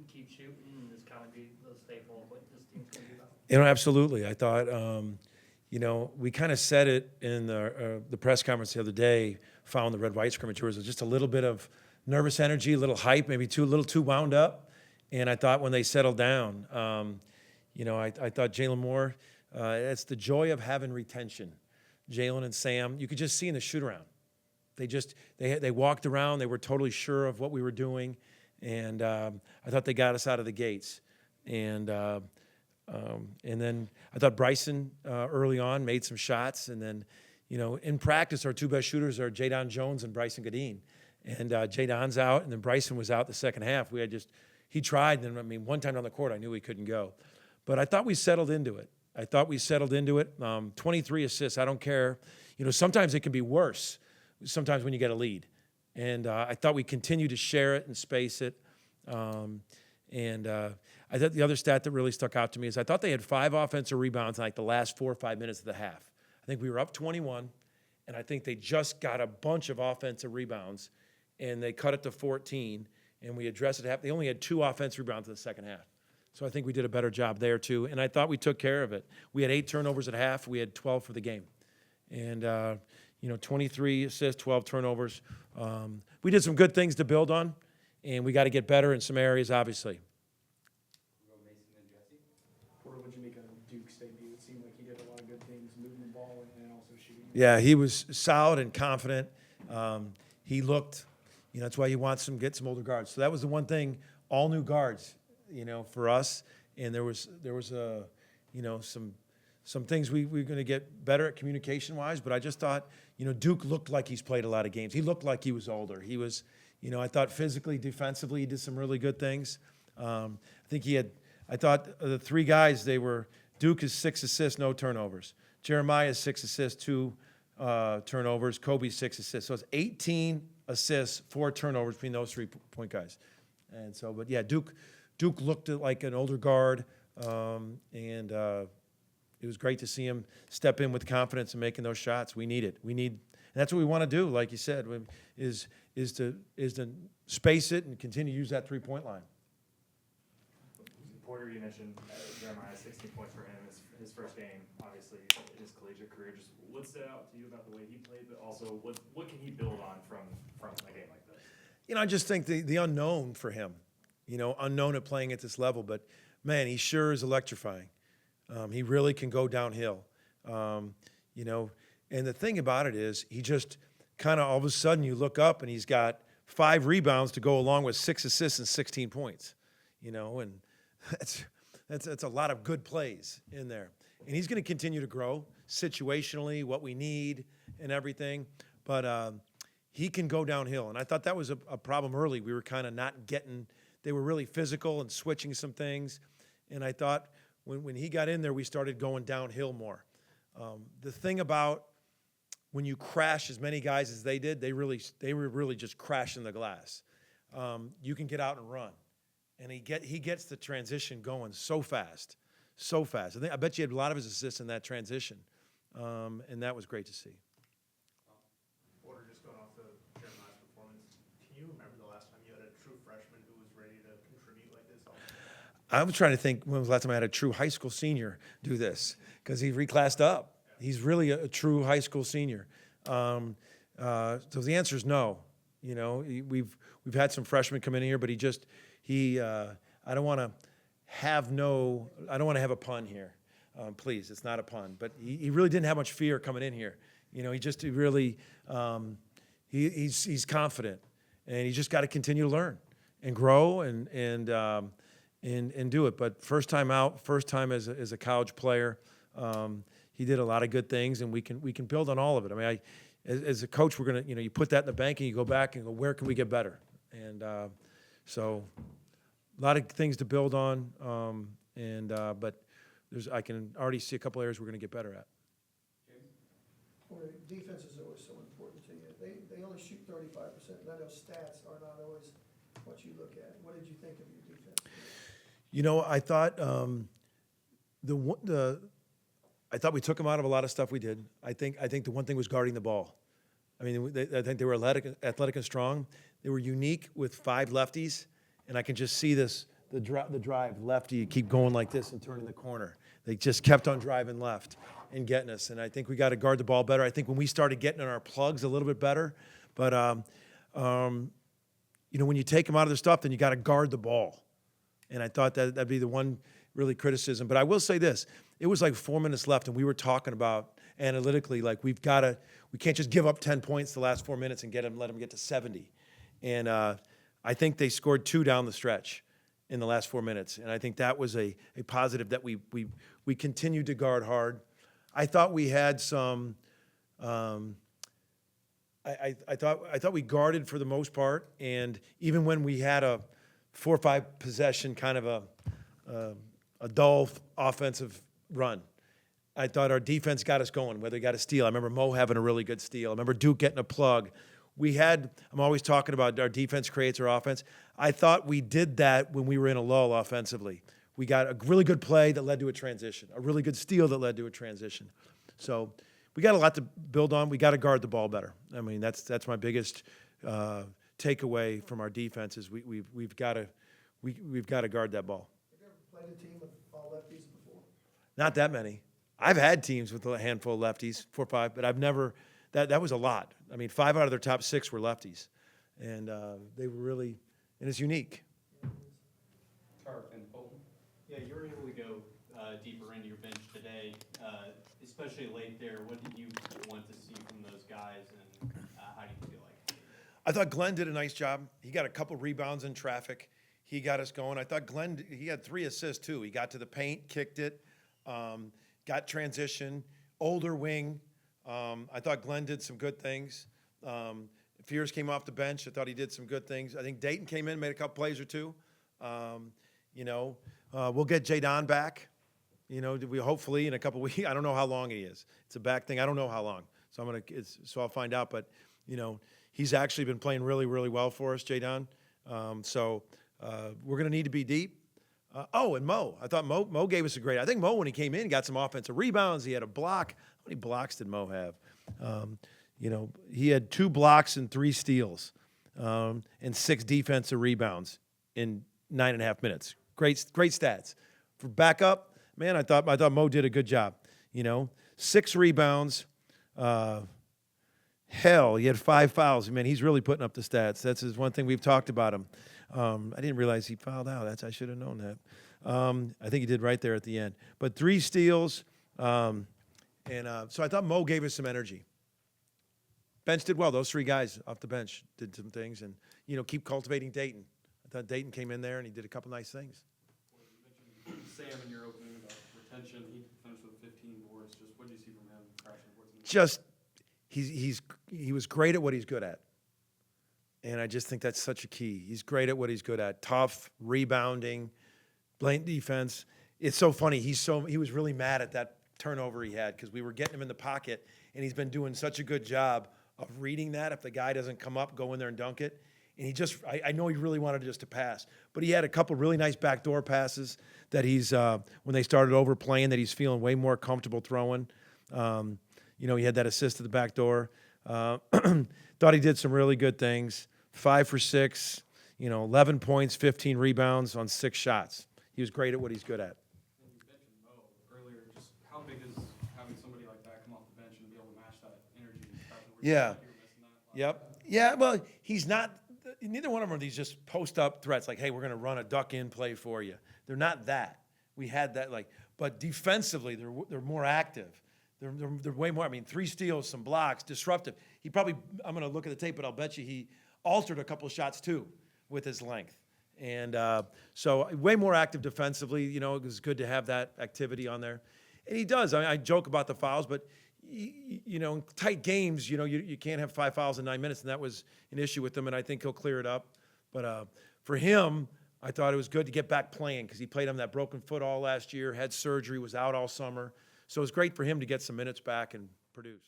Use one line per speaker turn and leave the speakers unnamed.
keep shooting and just kind of be the staple of what this team's going to be about?
Absolutely. I thought, we kind of said it in the press conference the other day, following the red-white scrimmage. There was just a little bit of nervous energy, a little hype, maybe a little too wound up. And I thought when they settled down, I thought Jalen Moore, it's the joy of having retention. Jalen and Sam, you could just see in the shoot-around. They walked around. They were totally sure of what we were doing. And I thought they got us out of the gates. And then I thought Bryson early on made some shots. And then, in practice, our two best shooters are Jadon Jones and Bryson Godin. And Jadon's out, and then Bryson was out the second half. He tried, and then, one time on the court, I knew he couldn't go. But I thought we settled into it. 23 assists, I don't care. Sometimes it can be worse, sometimes when you get a lead. And I thought we continued to share it and space it. I thought the other stat that really stuck out to me is I thought they had 5 offensive rebounds in like the last 4 or 5 minutes of the half. I think we were up 21, and I think they just got a bunch of offensive rebounds, and they cut it to 14, and we addressed it at half. They only had 2 offensive rebounds in the second half. So I think we did a better job there too, and I thought we took care of it. We had 8 turnovers at half. We had 12 for the game. And, 23 assists, 12 turnovers. We did some good things to build on, and we got to get better in some areas, obviously.
Porter, what'd you make of Duke's debut? It seemed like he did a lot of good things, moving the ball and also shooting.
Yeah, he was solid and confident. He looked, that's why you want get some older guards. So that was the one thing, all new guards, for us. And there was some things we were going to get better at communication-wise, but I just thought, Duke looked like he's played a lot of games. He looked like he was older. He was, I thought physically, defensively, he did some really good things. I thought the 3 guys, Duke is 6 assists, no turnovers. Jeremiah is 6 assists, 2 turnovers. Kobe 6 assists. So it's 18 assists, 4 turnovers between those 3-point guys. And so, but yeah, Duke looked like an older guard, and it was great to see him step in with confidence and making those shots. We need it. And that's what we want to do, like you said, is to space it and continue to use that 3-point line.
Porter, you mentioned Jeremiah, 16 points for him, his first game, obviously, in his collegiate career. Just what stood out to you about the way he played, but also what can he build on from a game like this?
I just think the unknown for him, unknown at playing at this level, but man, he sure is electrifying. He really can go downhill, and the thing about it is he just kind of all of a sudden you look up and he's got 5 rebounds to go along with 6 assists and 16 points, and that's a lot of good plays in there. And he's going to continue to grow situationally, what we need and everything, but he can go downhill. And I thought that was a problem early. We were kind of not getting – they were really physical and switching some things, and I thought – when he got in there, we started going downhill more. The thing about when you crash as many guys as they did, they were really just crashing the glass. You can get out and run, and he gets the transition going so fast. I bet you had a lot of his assists in that transition, and that was great to see.
Porter, just going off the Jeremiah's performance, can you remember the last time you had a true freshman who was ready to contribute like this?
I was trying to think when was the last time I had a true high school senior do this, because he reclassed up. He's really a true high school senior. So the answer is no. We've had some freshmen come in here, but I don't want to have a pun here. Please, it's not a pun. But he really didn't have much fear coming in here. He's confident, and he's just got to continue to learn and grow and do it. But first time out, first time as a college player, he did a lot of good things, and we can build on all of it. I mean, as a coach, we're gonna you put that in the bank and you go back and go, where can we get better? And so a lot of things to build on, but I can already see a couple areas we're going to get better at.
Well, defense is always so important to you. They only shoot 35%. I know stats are not always what you look at. What did you think of your defense?
I thought I thought we took them out of a lot of stuff we did. I think the one thing was guarding the ball. I mean, I think they were athletic and strong. They were unique with 5 lefties, and I can just see this the drive lefty, you keep going like this and turning the corner. They just kept on driving left and getting us. And I think we got to guard the ball better. I think when we started getting in our plugs a little bit better, but you know, when you take them out of their stuff, then you got to guard the ball. And I thought that'd be the one really criticism. But I will say this: it was like 4 minutes left, and we were talking about analytically, like we can't just give up 10 points the last 4 minutes and let them get to 70. And I think they scored 2 down the stretch in the last 4 minutes, and I think that was a positive that we continued to guard hard. I thought we had some. I thought we guarded for the most part, and even when we had a 4 or 5 possession kind of a dull offensive run, I thought our defense got us going, whether they got a steal. I remember Mo having a really good steal. I remember Duke getting a plug. I'm always talking about our defense creates our offense. I thought we did that when we were in a lull offensively. We got a really good play that led to a transition, a really good steal that led to a transition. So we got a lot to build on. We got to guard the ball better. I mean, that's my biggest takeaway from our defense is we've got to guard that ball.
Have you ever played a team with all lefties before?
Not that many. I've had teams with a handful of lefties, 4 or 5, but I've never. That was a lot. I mean, 5 out of their top 6 were lefties, and they were really, and it's unique.
Tark and Bolton. Yeah, you were able to go deeper into your bench today, especially late there. What did you want to see from those guys, and how do you feel like?
I thought Glenn did a nice job. He got a couple rebounds in traffic. He got us going. I thought Glenn, he had 3 assists too. He got to the paint, kicked it, got transition, older wing. I thought Glenn did some good things. Fears came off the bench. I thought he did some good things. I think Dayton came in, made a couple plays or 2. You know, we'll get Jadon back. You know, we hopefully in a couple weeks. I don't know how long he is. It's a back thing. I don't know how long. So I'll find out. But you know, he's actually been playing really, really well for us, Jadon. So we're going to need to be deep. And Mo. I thought Mo gave us a great. I think Mo, when he came in, got some offensive rebounds. He had a block. How many blocks did Mo have? You know, he had 2 blocks and 3 steals, and 6 defensive rebounds in 9.5 minutes. Great stats for backup. Man, I thought Mo did a good job. You know, 6 rebounds. Hell, he had 5 fouls. Man, he's really putting up the stats. That's one thing we've talked about him. I didn't realize he fouled out. I should have known that. I think he did right there at the end. But 3 steals. So I thought Mo gave us some energy. Bench did well. Those 3 guys off the bench did some things. And, you know, keep cultivating Dayton. I thought Dayton came in there and he did a couple nice things.
Well, you mentioned Sam in your opening about retention. He finished with 15 boards. Just what did you see from him? Crashing boards?
He was great at what he's good at. And I just think that's such a key. He's great at what he's good at. Tough, rebounding, blatant defense. It's so funny. He was really mad at that turnover he had because we were getting him in the pocket, and he's been doing such a good job of reading that. If the guy doesn't come up, go in there and dunk it. And I know he really wanted just to pass. But he had a couple really nice backdoor passes that he's, when they started overplaying, that he's feeling way more comfortable throwing. You know, he had that assist to the back door. Thought he did some really good things. 5 for 6, 11 points, 15 rebounds on 6 shots. He was great at what he's good at.
And you mentioned Mo earlier. Just how big is having somebody like that come off the bench and be able to match that energy?
Yeah. Yep. Yeah, well, he's not – neither one of them are these just post-up threats like, hey, we're going to run a duck-in play for you. They're not that. We had that, but defensively, they're more active. They're way more. I mean, 3 steals, some blocks, disruptive. He probably, I'm going to look at the tape, but I'll bet you he altered a couple of shots too with his length. And so way more active defensively. It was good to have that activity on there. And he does. I joke about the fouls, but, in tight games, you can't have 5 fouls in 9 minutes, and that was an issue with him, and I think he'll clear it up. But for him, I thought it was good to get back playing because he played on that broken foot all last year, had surgery, was out all summer. So it was great for him to get some minutes back and produce.